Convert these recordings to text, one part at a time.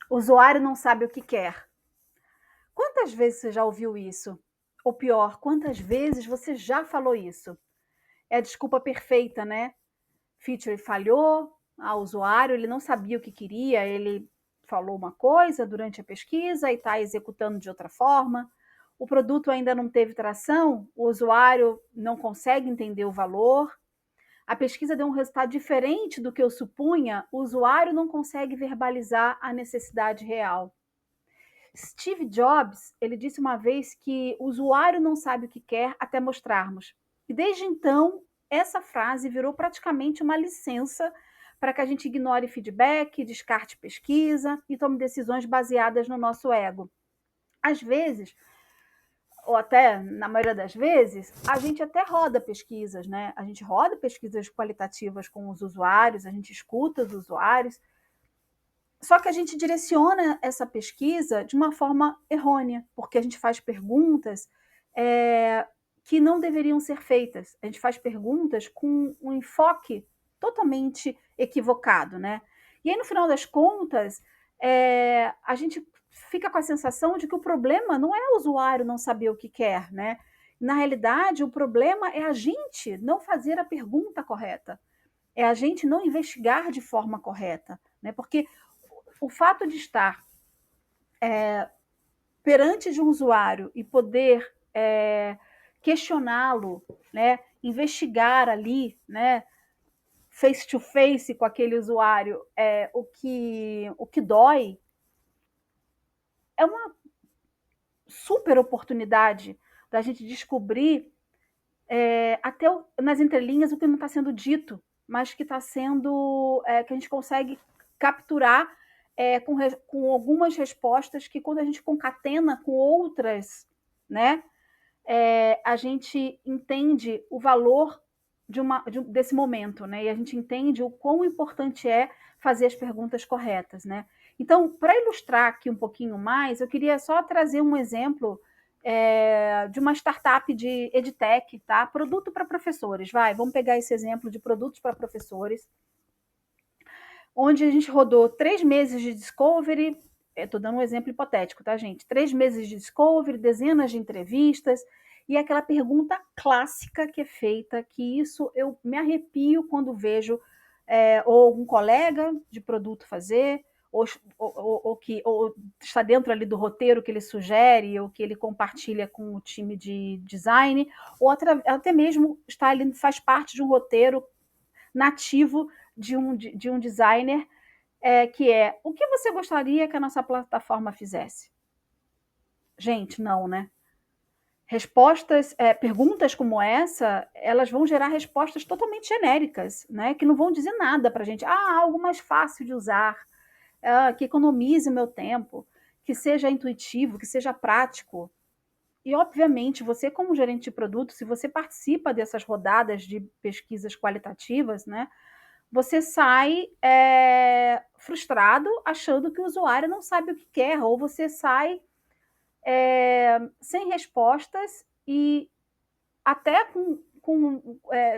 O usuário não sabe o que quer. Quantas vezes você já ouviu isso? Ou pior, quantas vezes você já falou isso? É a desculpa perfeita, né? Feature falhou, o usuário ele não sabia o que queria, ele falou uma coisa durante a pesquisa e está executando de outra forma. O produto ainda não teve tração, o usuário não consegue entender o valor. A pesquisa deu um resultado diferente do que eu supunha, o usuário não consegue verbalizar a necessidade real. Steve Jobs, ele disse uma vez que o usuário não sabe o que quer até mostrarmos. E desde então, essa frase virou praticamente uma licença para que a gente ignore feedback, descarte pesquisa e tome decisões baseadas no nosso ego. Às vezes, ou até na maioria das vezes, a gente até roda pesquisas, né? A gente roda pesquisas qualitativas com os usuários, a gente escuta os usuários, só que a gente direciona essa pesquisa de uma forma errônea, porque a gente faz perguntas que não deveriam ser feitas. A gente faz perguntas com um enfoque totalmente equivocado, né? E aí, no final das contas, a gente fica com a sensação de que o problema não é o usuário não saber o que quer, né? Na realidade, o problema é a gente não fazer a pergunta correta, é a gente não investigar de forma correta, né? Porque o fato de estar perante de um usuário e poder questioná-lo, né, investigar ali, né, face to face com aquele usuário, o que dói, é uma super oportunidade da gente descobrir até nas entrelinhas o que não está sendo dito, mas que está sendo que a gente consegue capturar com algumas respostas que quando a gente concatena com outras, né, a gente entende o valor desse momento, né? E a gente entende o quão importante é fazer as perguntas corretas, né? Então, para ilustrar aqui um pouquinho mais, eu queria só trazer um exemplo de uma startup de EdTech, tá? Produto para professores, vamos pegar esse exemplo de produtos para professores, onde a gente rodou 3 meses de discovery, estou dando um exemplo hipotético, tá, gente? 3 meses de discovery, dezenas de entrevistas, e aquela pergunta clássica que é feita, que isso eu me arrepio quando vejo ou algum colega de produto fazer, ou está dentro ali do roteiro que ele sugere, ou que ele compartilha com o time de design, ou até mesmo está ali, faz parte de um roteiro nativo de um designer, que é o que você gostaria que a nossa plataforma fizesse? Gente, não, né? Perguntas como essa, elas vão gerar respostas totalmente genéricas, né? Que não vão dizer nada para a gente. Algo mais fácil de usar, que economize o meu tempo, que seja intuitivo, que seja prático. E, obviamente, você, como gerente de produto, se você participa dessas rodadas de pesquisas qualitativas, né? Você sai frustrado, achando que o usuário não sabe o que quer, ou você sai sem respostas e até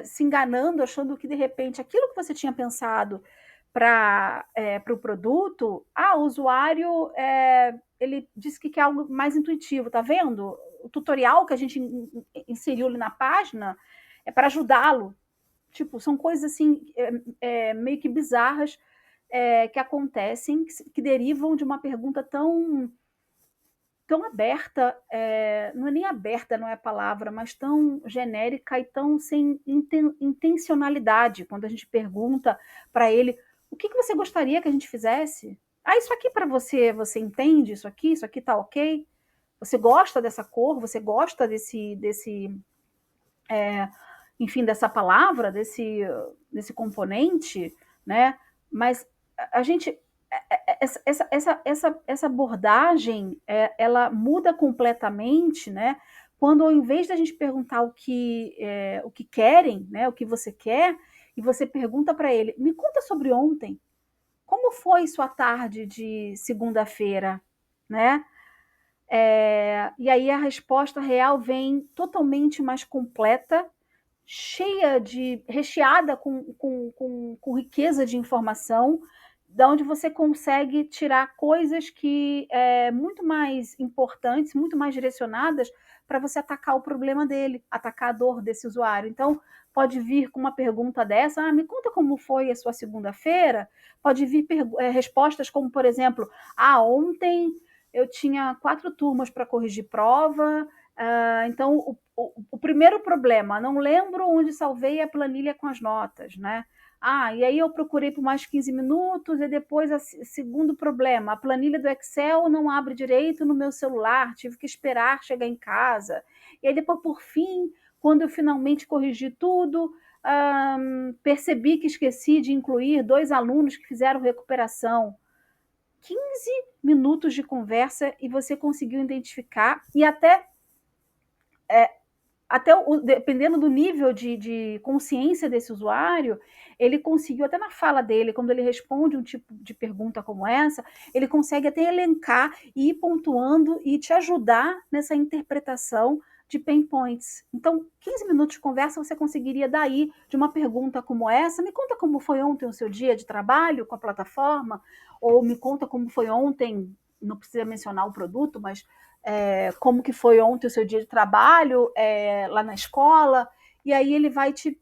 se enganando, achando que de repente aquilo que você tinha pensado para o produto, o usuário ele disse que quer algo mais intuitivo, tá vendo? O tutorial que a gente inseriu ali na página é para ajudá-lo. Tipo, são coisas assim meio que bizarras que acontecem, que derivam de uma pergunta tão aberta, não é nem aberta, não é a palavra, mas tão genérica e tão sem intencionalidade, quando a gente pergunta para ele o que você gostaria que a gente fizesse? Isso aqui para você entende isso aqui tá ok? Você gosta dessa cor? Você gosta enfim, dessa palavra, desse componente, né? Mas a gente essa abordagem ela muda completamente, né? Quando ao invés da gente perguntar o que querem, né? O que você quer, e você pergunta para ele, me conta sobre ontem, como foi sua tarde de segunda-feira, né? E aí a resposta real vem totalmente mais completa, recheada com riqueza de informação, da onde você consegue tirar coisas que muito mais importantes, muito mais direcionadas para você atacar o problema dele, atacar a dor desse usuário. Então, pode vir com uma pergunta dessa: me conta como foi a sua segunda-feira. Pode vir respostas como, por exemplo, ontem eu tinha 4 turmas para corrigir prova, então o primeiro problema, não lembro onde salvei a planilha com as notas, né? E aí eu procurei por mais 15 minutos e depois, segundo problema, a planilha do Excel não abre direito no meu celular, tive que esperar chegar em casa. E aí depois, por fim, quando eu finalmente corrigi tudo, percebi que esqueci de incluir 2 alunos que fizeram recuperação. 15 minutos de conversa e você conseguiu identificar e dependendo do nível de consciência desse usuário, ele conseguiu, até na fala dele, quando ele responde um tipo de pergunta como essa, ele consegue até elencar e ir pontuando e te ajudar nessa interpretação de pain points. Então, 15 minutos de conversa você conseguiria daí, de uma pergunta como essa: me conta como foi ontem o seu dia de trabalho com a plataforma, ou me conta como foi ontem, não precisa mencionar o produto, mas como que foi ontem o seu dia de trabalho lá na escola, e aí ele vai te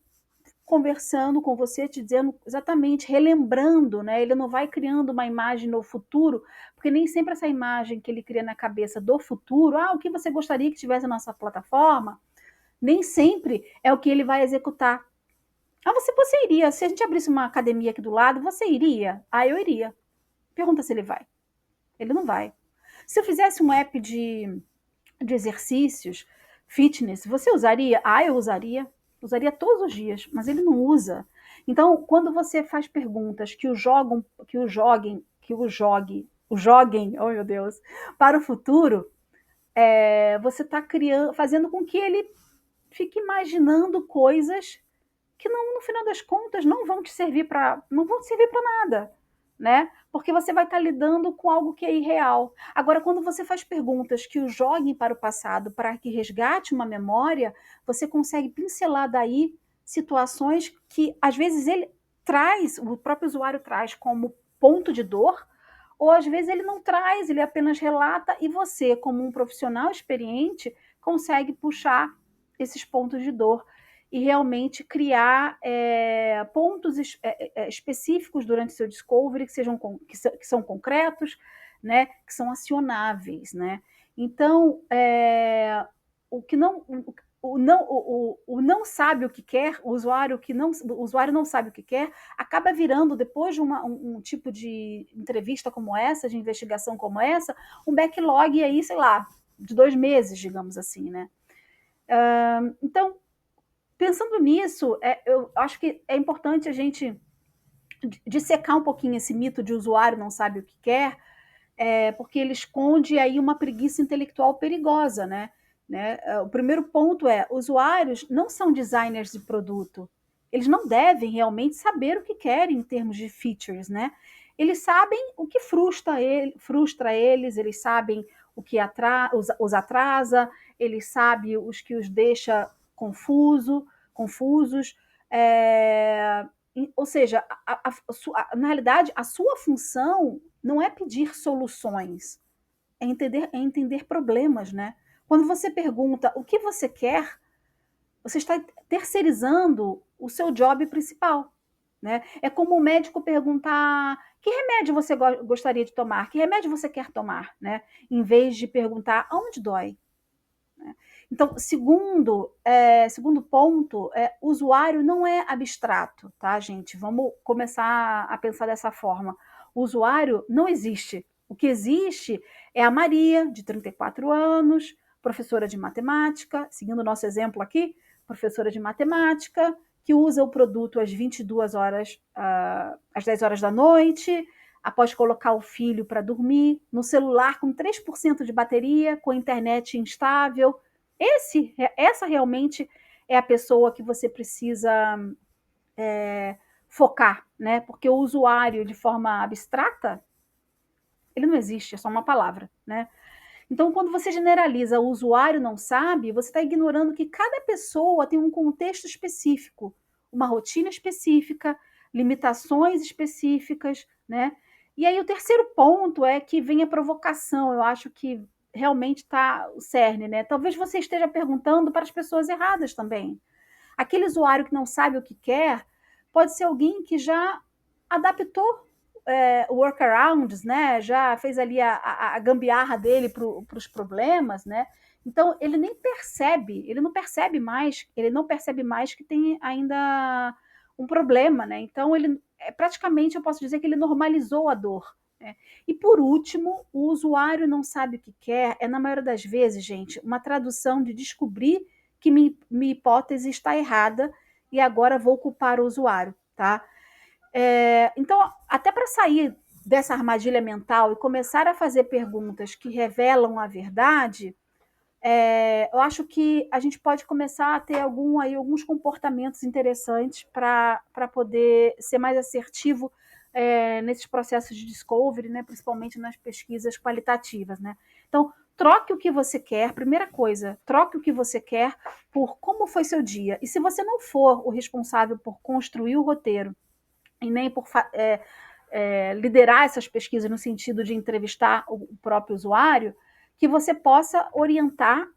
conversando com você, te dizendo exatamente, relembrando, né? Ele não vai criando uma imagem no futuro, porque nem sempre essa imagem que ele cria na cabeça do futuro, o que você gostaria que tivesse na nossa plataforma, nem sempre é o que ele vai executar. Você iria, se a gente abrisse uma academia aqui do lado, você iria? Eu iria. Pergunta se ele vai. Ele não vai. Se eu fizesse um app de exercícios, fitness, você usaria? Eu usaria. Usaria todos os dias, mas ele não usa. Então, quando você faz perguntas que o joguem, oh meu Deus, para o futuro, você está fazendo com que ele fique imaginando coisas que no final das contas não vão te servir para nada, né? Porque você vai estar lidando com algo que é irreal. Agora, quando você faz perguntas que o joguem para o passado, para que resgate uma memória, você consegue pincelar daí situações que às vezes o próprio usuário traz como ponto de dor, ou às vezes ele não traz, ele apenas relata, e você, como um profissional experiente, consegue puxar esses pontos de dor e realmente criar pontos específicos durante seu discovery que são concretos, né, que são acionáveis, né? Então, o que não o não sabe o que quer, o usuário não sabe o que quer, acaba virando, depois de um tipo de entrevista como essa, de investigação como essa, um backlog aí, sei lá, de 2 meses, digamos assim, né? Então, pensando nisso, eu acho que é importante a gente dissecar um pouquinho esse mito de usuário não sabe o que quer, porque ele esconde aí uma preguiça intelectual perigosa, né? O primeiro ponto usuários não são designers de produto. Eles não devem realmente saber o que querem em termos de features, né? Eles sabem o que frustra eles, eles sabem o que os atrasa, eles sabem os que os deixa confusos. Ou seja, na realidade, a sua função não é pedir soluções, é entender problemas, né? Quando você pergunta o que você quer, você está terceirizando o seu job principal, né? É como o médico perguntar: que remédio você gostaria de tomar? Que remédio você quer tomar, né? Em vez de perguntar: aonde dói? Então, segundo ponto, o usuário não é abstrato, tá, gente? Vamos começar a pensar dessa forma. O usuário não existe. O que existe é a Maria, de 34 anos, professora de matemática, seguindo o nosso exemplo aqui, professora de matemática, que usa o produto às 22 horas, às 10 horas da noite, após colocar o filho para dormir, no celular com 3% de bateria, com internet instável. Essa realmente é a pessoa que você precisa focar, né? Porque o usuário, de forma abstrata, ele não existe, é só uma palavra, né? Então, quando você generaliza o usuário não sabe, você está ignorando que cada pessoa tem um contexto específico, uma rotina específica, limitações específicas, né? E aí o terceiro ponto é que vem a provocação, eu acho que realmente está o cerne, né? Talvez você esteja perguntando para as pessoas erradas também. Aquele usuário que não sabe o que quer pode ser alguém que já adaptou workarounds, né? Já fez ali a gambiarra dele para os problemas, né? Então ele nem percebe, ele não percebe mais que tem ainda um problema, né? Então ele praticamente eu posso dizer que ele normalizou a dor. Né? E por último, o usuário não sabe o que quer, na maioria das vezes, gente, uma tradução de descobrir que minha hipótese está errada e agora vou culpar o usuário, tá? Então, até para sair dessa armadilha mental e começar a fazer perguntas que revelam a verdade, eu acho que a gente pode começar a ter alguns comportamentos interessantes para poder ser mais assertivo nesses processos de discovery, né, principalmente nas pesquisas qualitativas. Né? Então, troque o que você quer, primeira coisa, troque o que você quer por como foi seu dia. E se você não for o responsável por construir o roteiro e nem por liderar essas pesquisas no sentido de entrevistar o próprio usuário, que você possa orientar,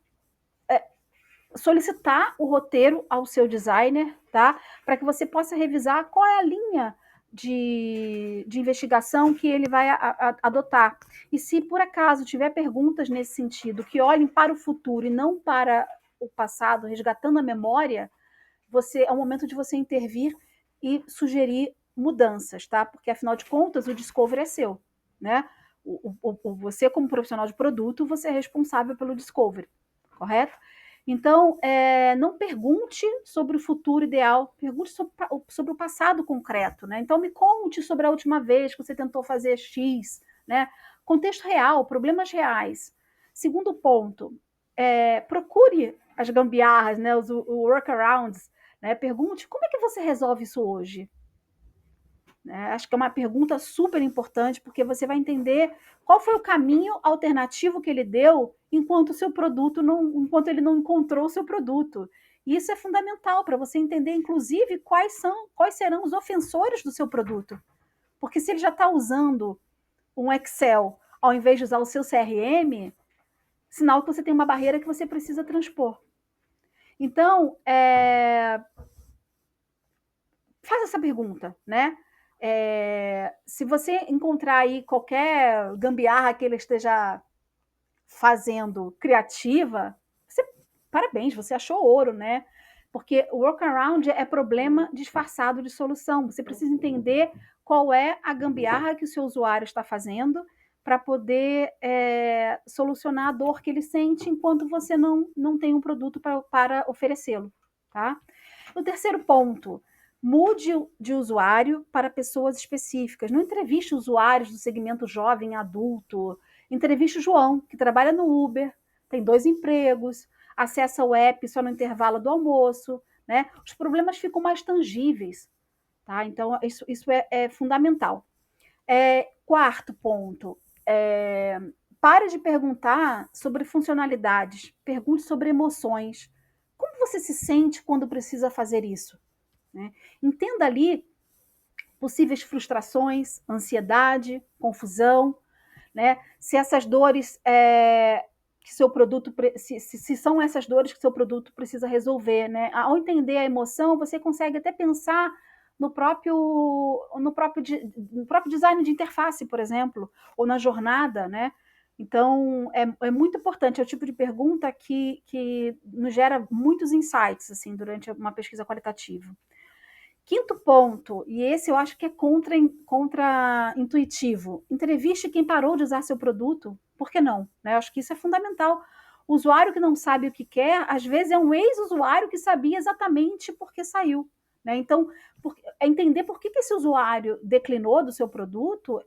solicitar o roteiro ao seu designer, tá? Para que você possa revisar qual é a linha de investigação que ele vai adotar. E se por acaso tiver perguntas nesse sentido que olhem para o futuro e não para o passado, resgatando a memória, é o momento de você intervir e sugerir mudanças, tá? Porque afinal de contas o discovery é seu, né? Você como profissional de produto, você é responsável pelo discovery, correto? Então, não pergunte sobre o futuro ideal, pergunte sobre o passado concreto, né? Então, me conte sobre a última vez que você tentou fazer X, né? Contexto real, problemas reais. Segundo ponto, procure as gambiarras, né? Os workarounds, né? Pergunte como é que você resolve isso hoje. Né? Acho que é uma pergunta super importante, porque você vai entender qual foi o caminho alternativo que ele deu enquanto enquanto ele não encontrou o seu produto. E isso é fundamental para você entender, inclusive, quais serão os ofensores do seu produto. Porque se ele já está usando um Excel ao invés de usar o seu CRM, sinal que você tem uma barreira que você precisa transpor. Então, faz essa pergunta, né? Se você encontrar aí qualquer gambiarra que ele esteja fazendo criativa, parabéns, você achou ouro, né? Porque o workaround é problema disfarçado de solução. Você precisa entender qual é a gambiarra que o seu usuário está fazendo para poder solucionar a dor que ele sente enquanto você não tem um produto para oferecê-lo. Tá? O terceiro ponto, mude de usuário para pessoas específicas. Não entreviste usuários do segmento jovem, adulto. Entreviste o João, que trabalha no Uber, tem 2 empregos, acessa o app só no intervalo do almoço. Né? Os problemas ficam mais tangíveis. Tá? Então, isso é fundamental. Quarto ponto, pare de perguntar sobre funcionalidades, pergunte sobre emoções. Como você se sente quando precisa fazer isso? Né? Entenda ali possíveis frustrações, ansiedade, confusão, né? Se essas dores que seu produto, se são essas dores que seu produto precisa resolver, né? Ao entender a emoção, você consegue até pensar no próprio design de interface, por exemplo, ou na jornada, né? Então, é muito importante, é o tipo de pergunta que nos gera muitos insights, assim, durante uma pesquisa qualitativa. Quinto ponto, e esse eu acho que é contra-intuitivo, entreviste quem parou de usar seu produto, por que não? Né? Eu acho que isso é fundamental. O usuário que não sabe o que quer, às vezes é um ex-usuário que sabia exatamente por que saiu. Né? Então, entender por que esse usuário declinou do seu produto,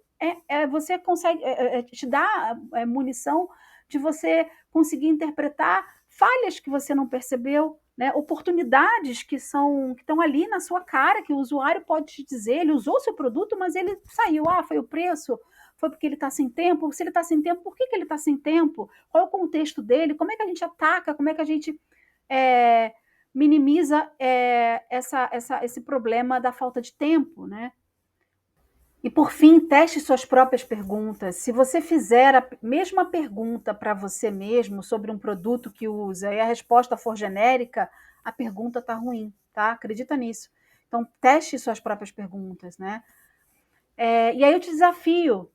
você consegue, te dá munição de você conseguir interpretar falhas que você não percebeu, né, oportunidades que estão ali na sua cara, que o usuário pode te dizer, ele usou seu produto, mas ele saiu, foi o preço, foi porque ele está sem tempo, se ele está sem tempo, por que ele está sem tempo? Qual é o contexto dele? Como é que a gente ataca? Como é que a gente minimiza esse problema da falta de tempo, né? E por fim, teste suas próprias perguntas. Se você fizer a mesma pergunta para você mesmo sobre um produto que usa e a resposta for genérica, a pergunta está ruim, tá? Acredita nisso. Então, teste suas próprias perguntas, né? E aí eu te desafio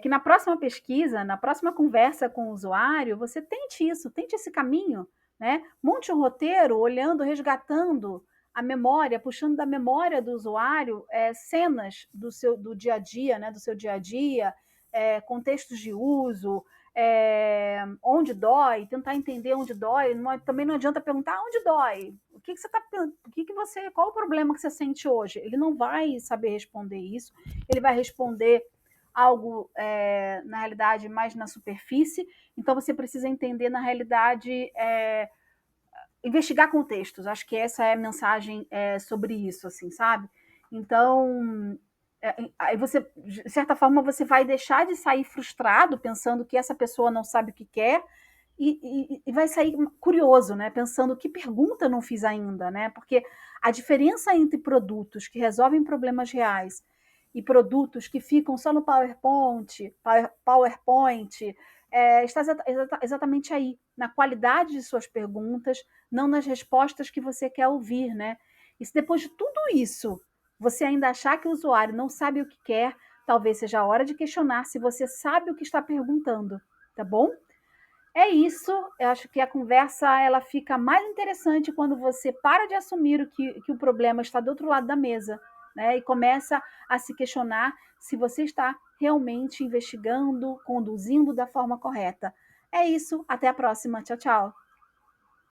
que na próxima pesquisa, na próxima conversa com o usuário, você tente isso, tente esse caminho, né? Monte um roteiro, olhando, resgatando a memória, puxando da memória do usuário cenas do dia a dia, né? Do seu dia a dia, contextos de uso, onde dói, tentar entender onde dói. Também não adianta perguntar onde dói. O que você está, qual o problema que você sente hoje? Ele não vai saber responder isso. Ele vai responder algo, na realidade, mais na superfície. Então, você precisa entender, na realidade, investigar contextos. Acho que essa é a mensagem sobre isso, assim, sabe? Então, aí você, de certa forma, você vai deixar de sair frustrado, pensando que essa pessoa não sabe o que quer, e vai sair curioso, né? Pensando que pergunta eu não fiz ainda, né? Porque a diferença entre produtos que resolvem problemas reais e produtos que ficam só no PowerPoint está exatamente aí, na qualidade de suas perguntas, não nas respostas que você quer ouvir, né? E se depois de tudo isso você ainda achar que o usuário não sabe o que quer, talvez seja a hora de questionar se você sabe o que está perguntando, tá bom? É isso, eu acho que a conversa ela fica mais interessante quando você para de assumir que o problema está do outro lado da mesa, né? E começa a se questionar se você está realmente investigando, conduzindo da forma correta. É isso, até a próxima. Tchau, tchau.